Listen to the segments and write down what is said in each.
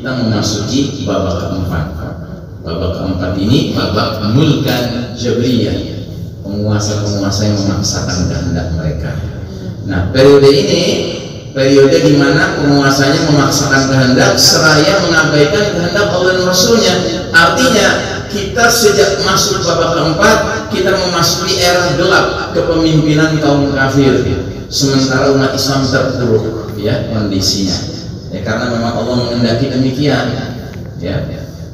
kita memasuki babak keempat. Babak keempat ini babak mulkan jabriyah, penguasa-penguasa yang memaksakan kehendak mereka. Nah, periode ini periode di mana penguasanya memaksakan kehendak seraya mengabaikan kehendak Allah dan Rasulnya. Artinya kita sejak masuk babak keempat, kita memasuki era gelap kepemimpinan kaum kafir, sementara umat Islam terpuruk ya kondisinya ya, karena memang Allah menghendaki demikian ya.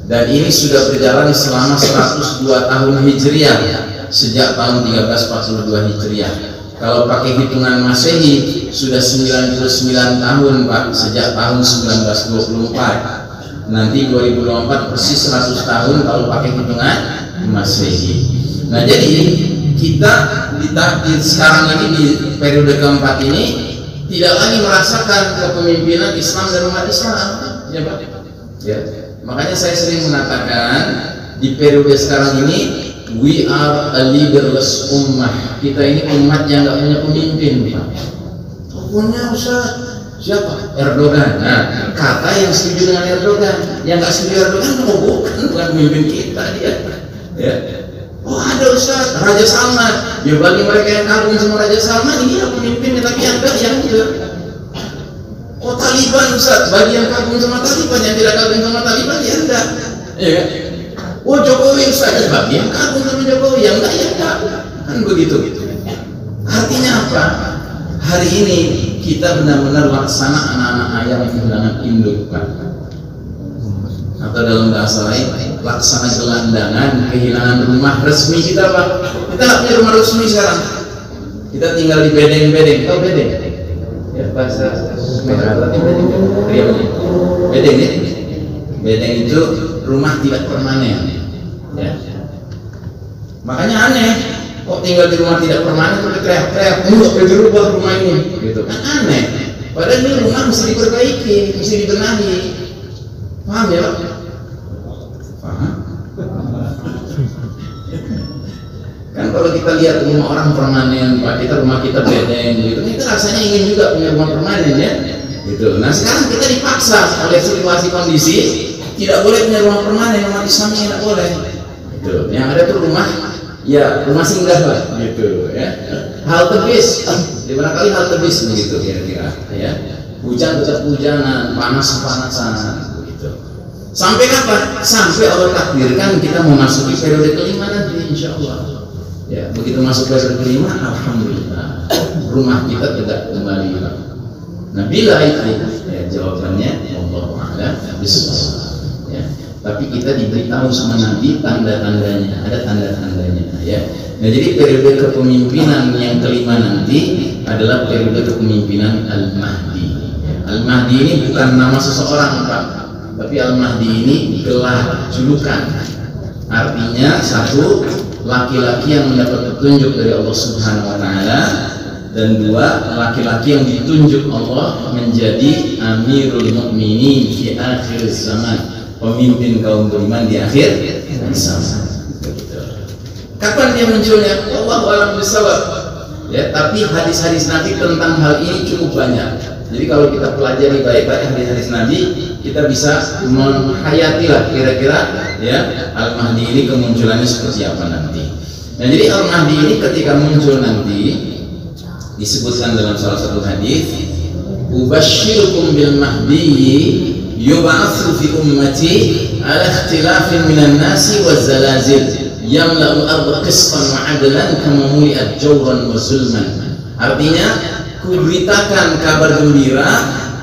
Dan ini sudah berjalan selama 102 tahun Hijriah, sejak tahun 1342 Hijriah. Kalau pakai hitungan Masehi sudah 99 tahun Pak, sejak tahun 1924. Nanti 2024 persis 100 tahun kalau pakai hitungan Masehi. Nah, jadi kita di sekarang ini di periode keempat ini tidak lagi merasakan kepemimpinan Islam dan umat Islam, ya Pak. Ya. Makanya saya sering mengatakan di periode sekarang ini we are a leaderless ummah. Kita ini umat yang nggak punya pemimpin, Pak. Punya Ustaz. Siapa? Erdogan. Nah, kata yang setuju dengan Erdogan, yang nggak setuju Erdogan bukan pemimpin kita dia. Ya. Oh ada Ustaz, Raja Salman. Ya bagi mereka yang kagum sama Raja Salman, iya pemimpinnya, tapi yang enggak, yang enggak. Oh Taliban Ustaz, bagi yang kagum sama Taliban, yang tidak kagum sama Taliban, ya enggak. Ya kan? Oh Jokowi Ustaz, bagi yang kagum sama Jokowi, yang enggak, ya enggak. Kan begitu gitu. Artinya apa? Hari ini kita benar-benar laksana anak-anak ayam yang kehilangan induk, Pak. Atau dalam bahasa lain, laksana gelandangan kehilangan rumah resmi kita, Pak. Kita nggak punya rumah resmi sekarang. Kita tinggal di bedeng-bedeng. Tahu bedeng? Ya, bahasa Medan bedeng ya. Bedeng itu rumah tidak permanen. Ya. Makanya aneh, kok tinggal di rumah tidak permanen terus teriak-teriak, "Enggak perlu dirubah rumah ini." Gitu kan aneh. Padahal ini rumah mesti diperbaiki, mesti dibenahi. Paham ya, Pak? Paham? Kan kalau kita lihat rumah orang permanen, Pak, rumah kita bedeng gitu, kita rasanya ingin juga punya rumah permanen ya. Gitu. Nah sekarang kita dipaksa oleh situasi kondisi tidak boleh punya rumah permanen, rumah Islam tidak boleh. Gitu. Yang ada tuh rumah singgah lah, gitu ya. Halte bis, barangkali halte bis begitu kira-kira ya. Hujan tetap hujanan, panas-panasan begitu. Sampai kapan? Sampai Allah takdirkan kita memasuki periode kelima nanti insya Allah. Ya, begitu masuk periode kelima, alhamdulillah rumah kita tidak kembali. Nah, bila itu ya jawabannya Allahu a'lam bishawab. Ya. Tapi kita diberitahu sama Nabi tanda-tandanya, ada tanda-tandanya ya. Nah, jadi periode kepemimpinan yang kelima nanti adalah periode kepemimpinan Al-Mahdi. Ya. Al-Mahdi ini bukan nama seseorang, Pak, tapi Al-Mahdi ini gelar, julukan. Artinya satu, laki-laki yang mendapat petunjuk dari Allah Subhanahu wa taala, dan dua, laki-laki yang ditunjuk Allah menjadi Amirul Mukminin fi akhir zaman, pemimpin kaum beriman di akhir zaman. Kapan dia munculnya? Wallahu a'lam bishawab. Ya, tapi hadis-hadis Nabi tentang hal ini cukup banyak. Jadi kalau kita pelajari baik-baik hadis-hadis Nabi, kita bisa menghayati lah kira-kira ya Al-Mahdi ini kemunculannya seperti apa nanti. Nah, jadi Al-Mahdi ini ketika muncul nanti disebutkan dalam salah satu hadis, "Ubashirukum bil mahdi yub'atsu fi ummati ala ikhtilafin minan nasi wa zalazil yamla'u al-ardha qistan wa 'adlan kama muli'at jawran wa zulman." Artinya, kuberitakan kabar gembira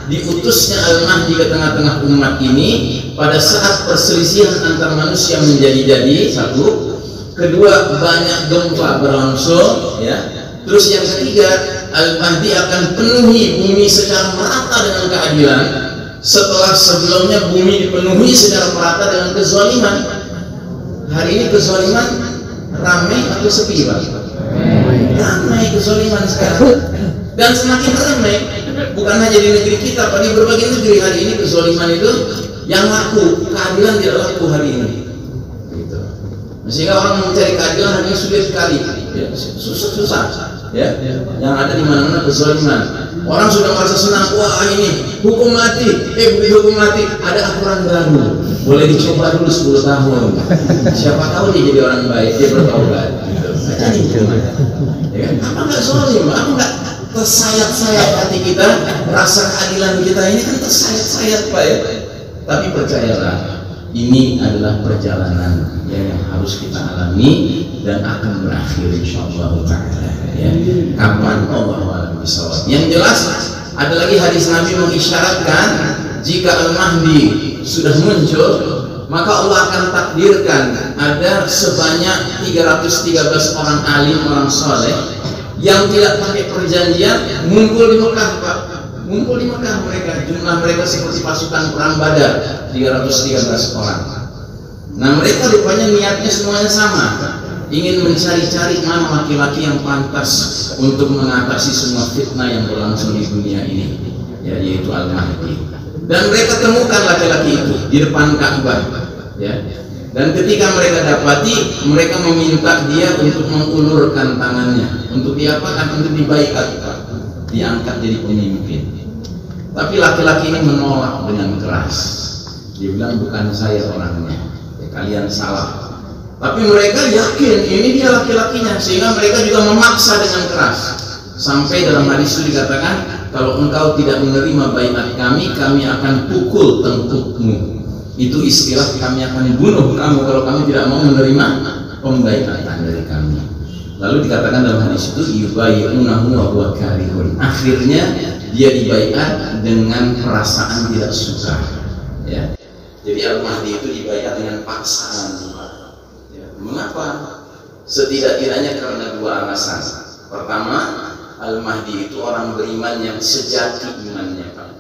diutusnya Al-Mahdi ke tengah-tengah umat ini pada saat perselisihan antar manusia menjadi-jadi, satu, kedua banyak gempa berlangsung ya, terus yang ketiga Al-Mahdi akan penuhi bumi secara merata dengan keadilan setelah sebelumnya bumi dipenuhi secara merata dengan kezaliman. Hari ini kezaliman ramai atau sepi, Pak? Ramai kezaliman sekarang, dan semakin ramai. Bukan hanya di negeri kita, pada berbagai negeri hari ini kezaliman itu yang laku, keadilan tidak laku hari ini. Gitu. Sehingga orang mencari keadilan hari ini sulit sekali. ya, susah ya. Yang ada di mana-mana kezaliman. Orang sudah merasa senang, wah ini hukum mati, hukum mati, ada aturan baru, boleh dicoba dulu 10 tahun. Siapa tahu dia jadi orang baik, dia bertaubat. Jadi ya kan? Apa nggak zalim? Apa nggak tersayat-sayat hati kita? Rasa keadilan kita ini kan tersayat-sayat, Pak ya. Tapi percayalah, ini adalah perjalanan yang harus kita alami dan akan berakhir insyaallah taala ya. Kapan Allah a'lam bishawab. Yang jelas ada lagi hadis Nabi mengisyaratkan jika Al-Mahdi sudah muncul maka Allah akan takdirkan ada sebanyak 313 orang alim, orang soleh yang tidak pakai perjanjian ngumpul di Mekah, Pak. Ngumpul di Mekah mereka, jumlah mereka seperti pasukan perang Badar, 313 orang. Nah mereka rupanya niatnya semuanya sama, ingin mencari-cari mana laki-laki yang pantas untuk mengatasi semua fitnah yang berlangsung di dunia ini, ya, yaitu Al-Mahdi. Dan mereka temukan laki-laki itu di depan Ka'bah, ya. Dan ketika mereka dapati, mereka meminta dia untuk mengulurkan tangannya, untuk diapakan? Untuk dibaiat, diangkat jadi pemimpin. Tapi laki-laki ini menolak dengan keras. Dia bilang bukan saya orangnya, ya, kalian salah. Tapi mereka yakin ini dia laki-lakinya, sehingga mereka juga memaksa dengan keras. Sampai dalam hadis itu dikatakan, kalau engkau tidak menerima baiat kami akan pukul tengkukmu. Itu istilah, kami akan bunuh kamu kalau kamu tidak mau menerima pembaiatan dari kami. Lalu dikatakan dalam hadis itu, yubayyunahu wa huwa karihun. Akhirnya dia dibaiat dengan perasaan tidak suka, ya. Jadi Al-Mahdi itu dibaiat dengan paksaan, ya. Mengapa? Setidak-tidaknya karena dua alasan. Pertama, Al-Mahdi itu orang beriman yang sejati imannya, Pak.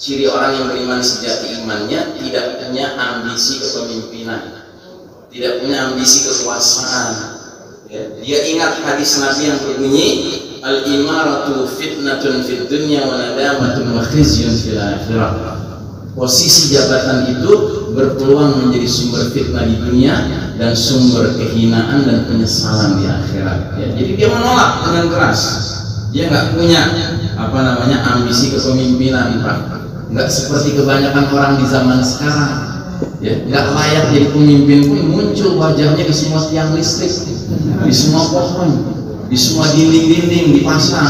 Ciri orang yang beriman sejati imannya tidak punya ambisi kepemimpinan, tidak punya ambisi kekuasaan, ya. Dia ingat hadis Nabi yang berbunyi, al-imaratu fitnatun fid dunya wa nadamatun wa khizyun fil akhirah. Posisi jabatan itu berpeluang menjadi sumber fitnah di dunia dan sumber kehinaan dan penyesalan di akhirat, ya. Jadi dia menolak dengan keras. Dia nggak punya ambisi kepemimpinan, Pak. Nggak seperti kebanyakan orang di zaman sekarang, ya. Nggak layak jadi pemimpin pun muncul wajahnya di semua tiang listrik, di semua pohon, di semua dinding-dinding dipasang.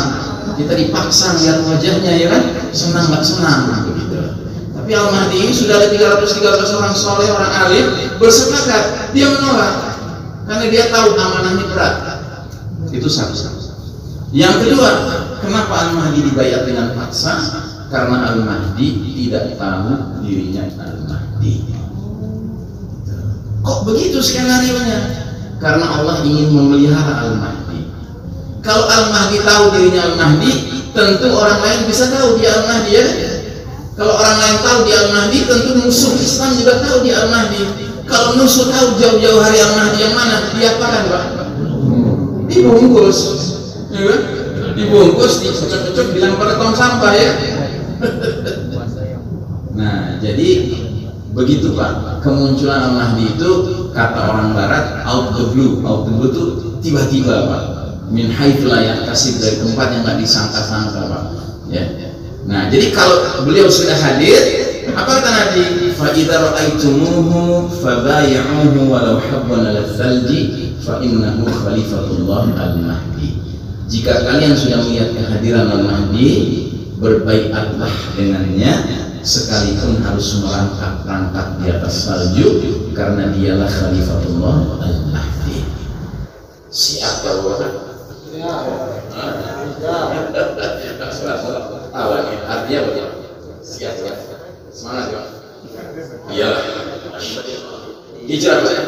Kita dipaksa lihat wajahnya, ya kan? Senang nggak senang begitu. Tapi Al-Mahdi ini sudah ada 313 orang soleh, orang alim bersepakat, dia menolak karena dia tahu amanahnya berat. Itu satu. Yang kedua, kenapa Al-Mahdi dibayar dengan paksa? Karena Al-Mahdi tidak tahu dirinya Al-Mahdi. Kok begitu skenarionya? Karena Allah ingin memelihara Al-Mahdi. Kalau Al-Mahdi tahu dirinya Al-Mahdi, tentu orang lain bisa tahu dia Al-Mahdi, ya. Kalau orang lain tahu dia Al-Mahdi, tentu musuh Islam juga tahu dia Al-Mahdi. Kalau musuh tahu jauh-jauh hari Al-Mahdi yang mana, diapakan, Pak? Dibungkus, ya. Dibungkus, dicocok-cocok, dilempar ke tong sampah, ya. Nah, jadi begitu, Pak. Kemunculan Al-Mahdi itu kata orang Barat out the blue itu tiba-tiba, Pak. Min haitsu la yahtasib, dari tempat yang nggak disangka-sangka, Pak. Ya. Nah, jadi kalau beliau sudah hadir, apa kata Nabi? Fa idza ra'aitumuhu fabay'uhu walau habban al-thalji fa innahu khalifatullah al-Mahdi. Jika kalian sudah melihat kehadiran Al-Mahdi, berbaiatlah dengannya sekalipun harus merangkak-rangkak di atas salju, karena dialah khalifatullah al-Mahdi. Siap, Bapak? Artinya apa? Siap, ya. Semangat, ya. Iyalah. Hijrah, ya.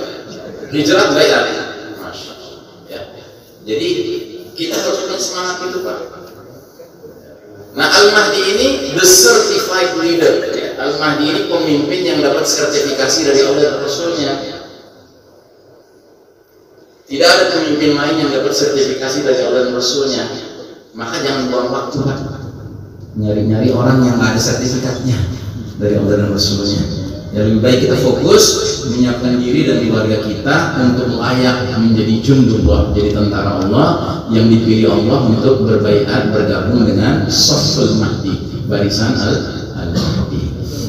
Hijrah baiat. Ya. Jadi kita harus punya semangat itu, Pak. Nah, Al-Mahdi ini the certified leader, ya. Al-Mahdi ini pemimpin yang dapat sertifikasi dari Allah dan Rasulnya. Tidak ada pemimpin lain yang dapat sertifikasi dari Allah dan Rasulnya. Maka jangan buang waktu, nyari-nyari orang yang nggak ada sertifikatnya dari Allah dan Rasulnya. Ya, lebih baik kita fokus menyiapkan diri dan keluarga kita untuk layak menjadi jundullah, jadi tentara Allah yang dipilih Allah untuk berbaiat bergabung dengan Safful Mahdi, barisan Al-Mahdi.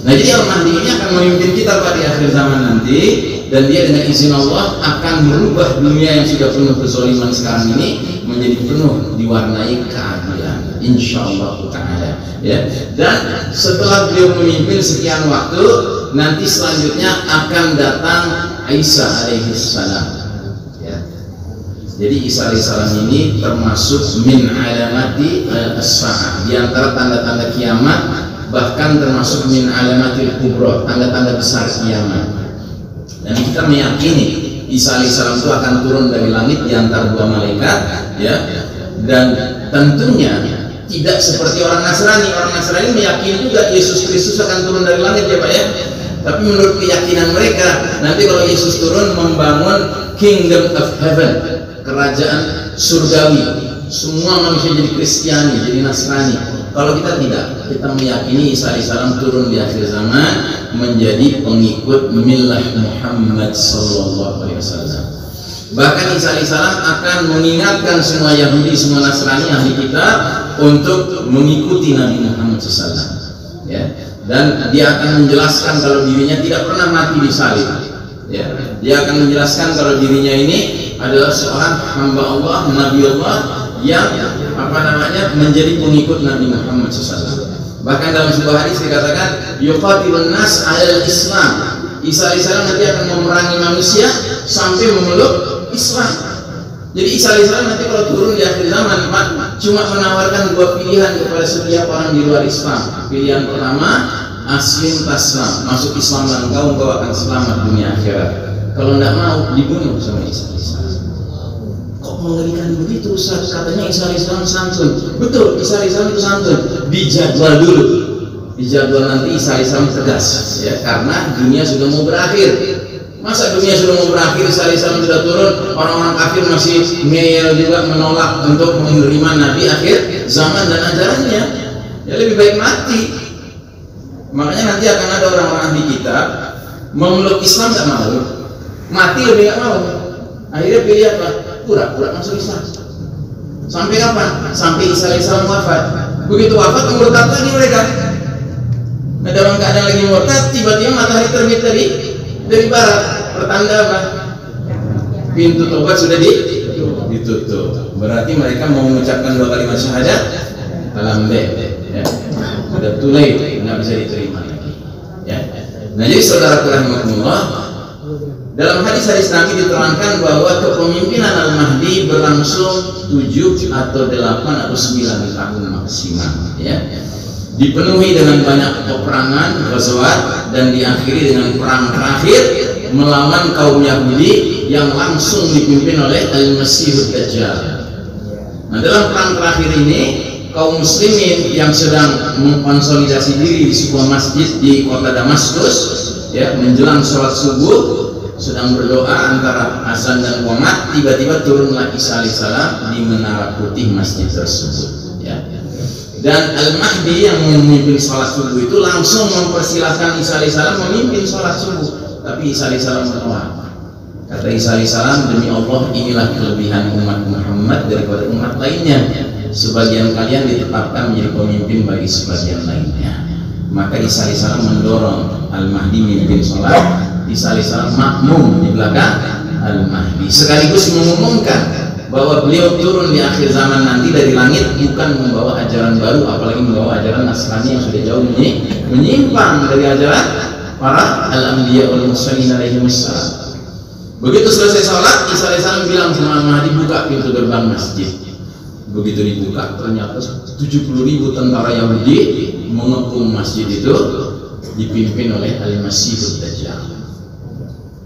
Nah, jadi Al-Mahdi ini akan memimpin kita pada akhir zaman nanti, dan dia dengan izin Allah akan merubah dunia yang sudah penuh kezaliman sekarang ini menjadi penuh diwarnai keadilan, insyaallah ta'ala, ya. Dan setelah beliau memimpin sekian waktu, nanti selanjutnya akan datang Isa alaihissalam, ya. Jadi Isa alaihissalam ini termasuk min alamati as-sa'ah, di antara tanda-tanda kiamat, bahkan termasuk min alamatil kubra, tanda-tanda besar kiamat. Dan kita meyakini Isa alaihissalam itu akan turun dari langit di antara dua malaikat, ya. Dan tentunya tidak seperti orang Nasrani. Orang Nasrani meyakini juga Yesus Kristus akan turun dari langit, ya Pak, ya. Tapi menurut keyakinan mereka, nanti kalau Yesus turun membangun Kingdom of Heaven, kerajaan surgawi, semua manusia jadi Kristiani, jadi Nasrani. Kalau kita tidak, kita meyakini Isa alaihissalam turun di akhir zaman menjadi pengikut millah Muhammad sallallahu alaihi wasallam. Bahkan Isa alaihissalam akan mengingatkan semua Yahudi, semua Nasrani, ahli kitab untuk mengikuti Nabi Muhammad SAW, ya. Dan dia akan menjelaskan kalau dirinya tidak pernah mati di salib, ya. Dia akan menjelaskan kalau dirinya ini adalah seorang hamba Allah, Nabi Allah yang menjadi pengikut Nabi Muhammad SAW. Bahkan dalam sebuah hadis dikatakan yuqatilun nas alal Islam. Isa alaihissalam nanti akan memerangi manusia sampai memeluk Islam. Jadi Isa alaihissalam nanti kalau turun di akhir zaman cuma menawarkan dua pilihan kepada setiap orang di luar Islam. Pilihan pertama, aslim taslam, masuk Islam dan engkau akan selamat dunia akhirat. Kalau tidak mau, dibunuh sama Isa alaihissalam. Kok mengerikan begitu Ustaz? Katanya Isa alaihissalam santun. Betul, Isa alaihissalam itu santun. Dijadwal dulu. Dijadwal nanti Isa alaihissalam tegas, ya, karena dunia sudah mau berakhir. Masa dunia sudah mau berakhir, Isa alaihissalam sudah turun, orang-orang kafir masih ngeyel juga menolak untuk menerima Nabi akhir zaman dan ajarannya. Ya, lebih baik mati. Makanya nanti akan ada orang-orang di kitab memeluk Islam tidak mau, mati lebih nggak mau. Akhirnya pilih apa? Pura-pura masuk Islam. Sampai kapan? Sampai Isa alaihissalam wafat. Begitu wafat murtad lagi mereka. Nah, dalam keadaan lagi murtad, tiba-tiba matahari terbit dari barat. Pertanda apa? Pintu tobat sudah ditutup. Berarti mereka mau mengucapkan dua kalimat syahadat dalam ya. Sudah tulai, nggak bisa diterima lagi. Ya. Nah, jadi saudara rahimakumullah, dalam hadis-hadis Nabi diterangkan bahwa kepemimpinan Al-Mahdi berlangsung 7 atau 8 atau 9 tahun maksimal, ya. Dipenuhi dengan banyak peperangan, ghazwat, dan diakhiri dengan perang terakhir melawan kaum Yahudi yang langsung dipimpin oleh Al-Masihud Dajjal. Nah, dalam perang terakhir ini kaum muslimin yang sedang mengkonsolidasi diri di sebuah masjid di kota Damaskus, ya, menjelang sholat subuh, sedang berdoa antara azan dan qomat, tiba-tiba turunlah Isa alaihissalam di menara putih masjid tersebut, ya. Dan Al-Mahdi yang memimpin sholat subuh itu langsung mempersilahkan Isa alaihissalam memimpin sholat subuh, tapi Isa alaihissalam menolak. Kata Isa alaihissalam, demi Allah, inilah kelebihan umat Muhammad daripada umat lainnya. Sebagian kalian ditetapkan menjadi pemimpin bagi sebagian lainnya. Maka Isa alaihissalam mendorong Al-Mahdi memimpin sholat. Isa alaihissalam makmum di belakang Al-Mahdi, sekaligus mengumumkan bahwa beliau turun di akhir zaman nanti dari langit bukan membawa ajaran baru, apalagi membawa ajaran Nasrani yang sudah jauh menyimpang dari ajaran para al-anbiya wal mursalin alaihi wassalam. Begitu selesai sholat, Isa alaihissalam bilang sama Al-Mahdi, buka pintu gerbang masjid. Begitu dibuka, ternyata 70.000 tentara Yahudi mengepung masjid itu, dipimpin oleh Al-Masihud Dajjal.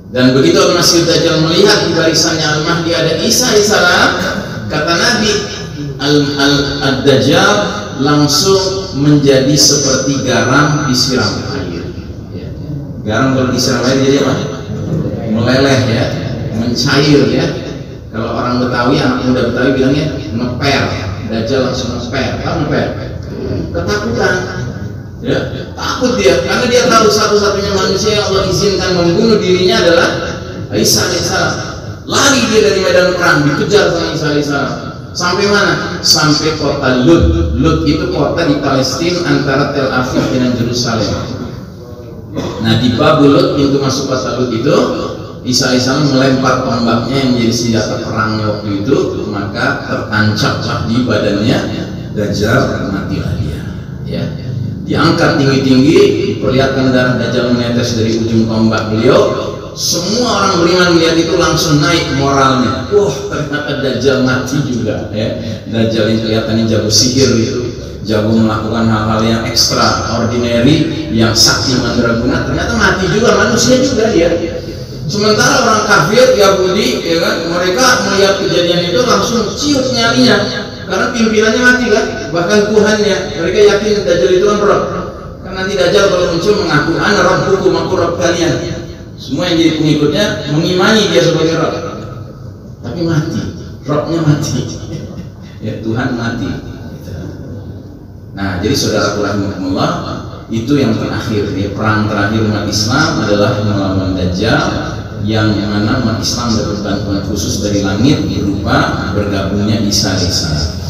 Dan begitu Al-Masihud Dajjal melihat di barisannya Al-Mahdi ada Isa alaihissalam, kata Nabi, Al-Dajjal langsung menjadi seperti garam disiram air, ya. Garam kalau disiram air jadi apa? Meleleh, ya, mencair, ya. Kalau orang Betawi, anak muda Betawi bilangnya ngeper. Dajjal langsung ngeper. Tahu ngeper? Ketakutan. Ya, takut dia, karena dia tahu satu-satunya manusia yang Allah izinkan membunuh dirinya adalah Isa alaihissalam. Lari dia dari medan perang, dikejar sama Isa alaihissalam. Sampai mana? Sampai kota Lut. Lut itu kota di Palestina antara Tel Aviv dengan Yerusalem. Nah, di Babul Lut, pintu masuk kota Lut itu, Isa alaihissalam melempar tombaknya yang menjadi senjata perangnya waktu itu, maka tertancap di badannya Dajjal, matilah dia. Ya. Diangkat tinggi-tinggi, diperlihatkan darah Dajjal menetes dari ujung tombak beliau. Semua orang beriman melihat itu langsung naik moralnya. Wah, ternyata Dajjal mati juga. Ya. Dajjal yang kelihatannya jago sihir itu, jago melakukan hal-hal yang extraordinary, yang sakti mandraguna, ternyata mati juga, manusia juga dia. Sementara orang kafir Yahudi, ya kan, mereka melihat kejadian itu langsung ciut nyalinya. Karena pimpinannya mati kan, bahkan Tuhannya, mereka yakin Dajjal itu kan Rob. Kan nanti Dajjal kalau muncul mengaku ana rabbukum, aku Rob kalian. Semua yang jadi pengikutnya mengimani dia sebagai Rob. Tapi mati, Robnya mati. Ya, Tuhan mati. Nah, jadi saudara rahimakumullah, itu yang terakhir, ya, perang terakhir umat Islam adalah melawan Dajjal, yang mana umat Islam dapat bantuan khusus dari langit berupa bergabungnya Isa alaihissalam.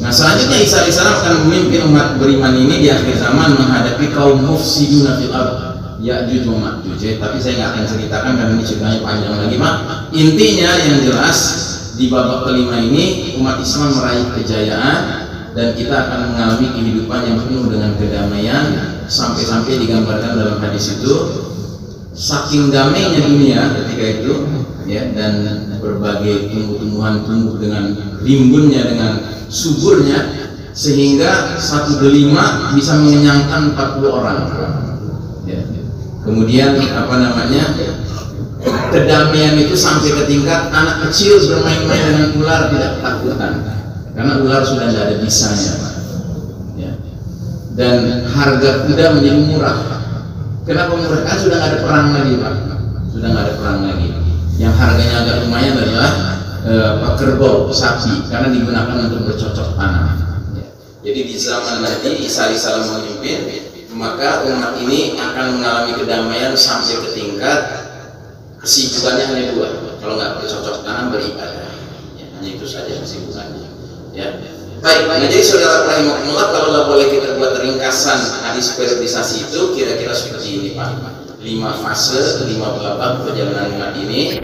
Nah, selanjutnya Isa alaihissalam akan memimpin umat beriman ini di akhir zaman menghadapi kaum mufsiduna fil ardh, Ya'juj wa Ma'juj. Tapi saya nggak akan ceritakan karena ini ceritanya panjang lagi, Mak. Intinya yang jelas di babak kelima ini umat Islam meraih kejayaan dan kita akan mengalami kehidupan yang penuh dengan kedamaian, sampai-sampai digambarkan dalam hadis itu saking damainya dunia ketika itu, ya, dan berbagai tumbuh-tumbuhan tumbuh dengan rimbunnya, dengan suburnya, sehingga satu delima bisa mengenyangkan 40 orang. Ya. Kemudian kedamaian itu sampai ke tingkat anak kecil bermain-main dengan ular tidak ketakutan, karena ular sudah tidak ada bisanya, Pak. Ya. Dan harga kuda menjadi murah. Kenapa murah? Kan sudah nggak ada perang lagi, Pak. Sudah nggak ada perang lagi. Yang harganya agak lumayan adalah kerbau, sapi, karena digunakan untuk bercocok tanam. Ya. Jadi di zaman nanti Isa alaihissalam memimpin, maka umat ini akan mengalami kedamaian sampai ke tingkat kesibukannya hanya dua. Kalau nggak bercocok tanam, beribadah. Ya, hanya itu saja kesibukannya. Ya. Baik, nah jadi saudara rahimakumullah, kalau boleh kita buat ringkasan hadis periodisasi itu kira-kira seperti ini, Pak. 5 fase, 5 babak perjalanan umat ini,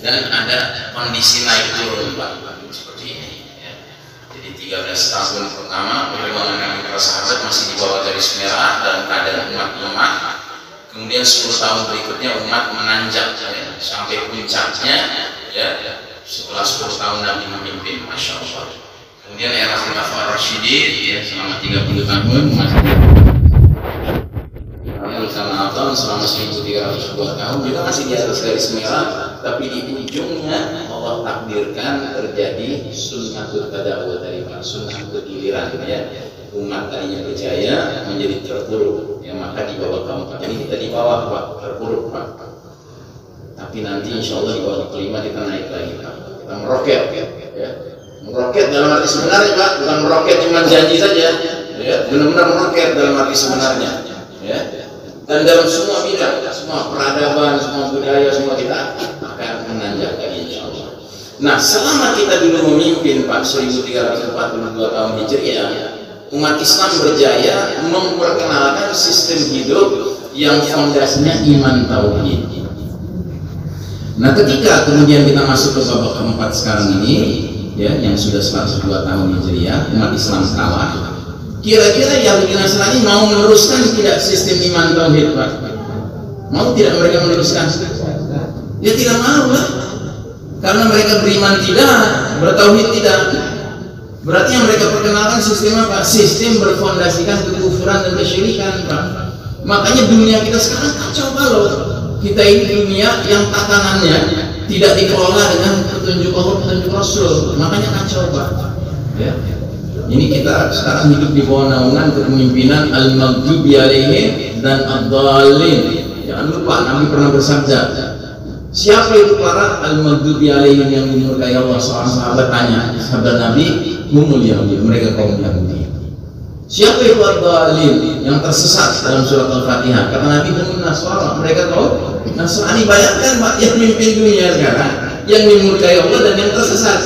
dan ada kondisi naik turun, Pak, seperti ini. Ya. Jadi 13 tahun pertama perjuangan Nabi para sahabat masih di bawah garis merah dalam keadaan umat lemah. Kemudian 10 tahun berikutnya umat menanjak, ya, sampai puncaknya, ya, setelah 10 tahun Nabi memimpin, Masya Allah. Kemudian era Khulafaur Rasyidin, ya, selama 30 tahun masih sama tahun selama 1302 tahun juga masih di atas garis merah, tapi di ujungnya Allah takdirkan terjadi sunnatul tadawul dari Pak, sunnah kegiliran, ya. Umat tadinya berjaya menjadi terpuruk, ya, maka di babak keempat ini kita di bawah, Pak, terpuruk, Pak. Tapi nanti insya Allah di babak kelima kita naik lagi, Pak. Kita meroket, ya. Meroket dalam arti sebenarnya, Pak, bukan meroket cuma janji saja, ya, benar-benar meroket dalam arti sebenarnya, ya. Dan dalam semua bidang, semua peradaban, semua budaya, semua kita akan menanjak lagi, insya Allah. Nah, selama kita dulu memimpin, Pak, 1342 tahun Hijriah, umat Islam berjaya memperkenalkan sistem hidup yang fondasinya iman tauhid. Nah, ketika kemudian kita masuk ke babak keempat sekarang ini, ya, yang sudah 102 tahun Hijriah, umat Islam kalah. Kira-kira Yahudi Nasrani mau meneruskan tidak sistem iman tauhid, Pak? Mau tidak mereka meneruskan? Ya tidak mau, Pak. Karena mereka beriman tidak, bertauhid tidak. Berarti yang mereka perkenalkan sistem apa? Sistem berfondasikan kekufuran dan kesyirikan, Pak. Makanya dunia kita sekarang kacau balau. Kita ini dunia yang tatanannya tidak dikelola dengan petunjuk Allah, petunjuk Rasul. Makanya kacau, Pak. Ya. Ini kita sekarang hidup di bawah naungan kepemimpinan al-maghdubi alaihim dan ad-dallin. Jangan lupa Nabi pernah bersabda, siapa itu para al-maghdubi alaihim yang dimurkai Allah? Seorang sahabat tanya, sabda Nabi, humul Yahudi, mereka kaum Yahudi. Siapa itu ad-dhalin? Yang tersesat dalam surat Al-Fatihah. Kata Nabi, hum Nasara. Mereka tahu Nasrani. Bayangkan yang mimpin dunia sekarang, yang dimurkai Allah dan yang tersesat,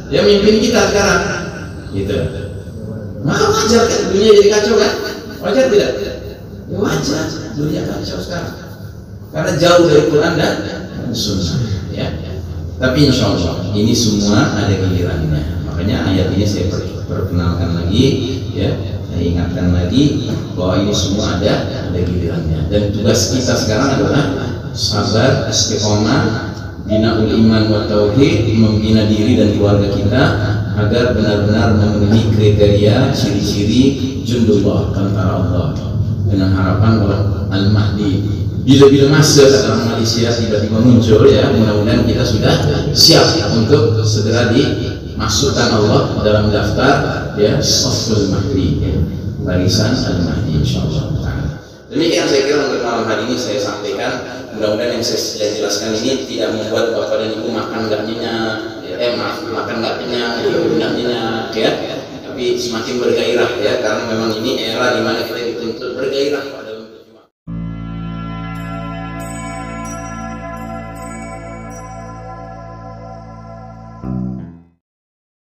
yang mimpin kita sekarang. Gitu. Maka wajar kan dunia jadi kacau kan? Wajar tidak? Ya wajar, dunia kacau sekarang. Karena jauh dari Quran dan Sunnah. Ya. Tapi insya Allah ini semua ada gilirannya. Makanya ayat ini saya perkenalkan lagi, ya, saya ingatkan lagi bahwa ini semua ada gilirannya. Dan tugas kita sekarang adalah sabar, istiqomah, binaul iman wa tauhid, membina diri dan keluarga kita agar benar-benar memenuhi kriteria ciri-ciri jundullah, tentara Allah, dengan harapan bahwa Al-Mahdi bila-bila masa kata orang Malaysia tiba-tiba muncul, ya, mudah-mudahan kita sudah siap untuk segera dimasukkan Allah dalam daftar, ya, Saful Mahdi, ya, barisan Al-Mahdi insyaallah. Demikian saya kira untuk malam hari ini saya sampaikan. Mudah-mudahan yang saya sudah jelaskan ini tidak membuat bapak dan ibu makan nggak nyenyak, makan nggak kenyang, nggak nyenyak, ya, tapi semakin bergairah, ya, karena memang ini era di mana kita dituntut bergairah.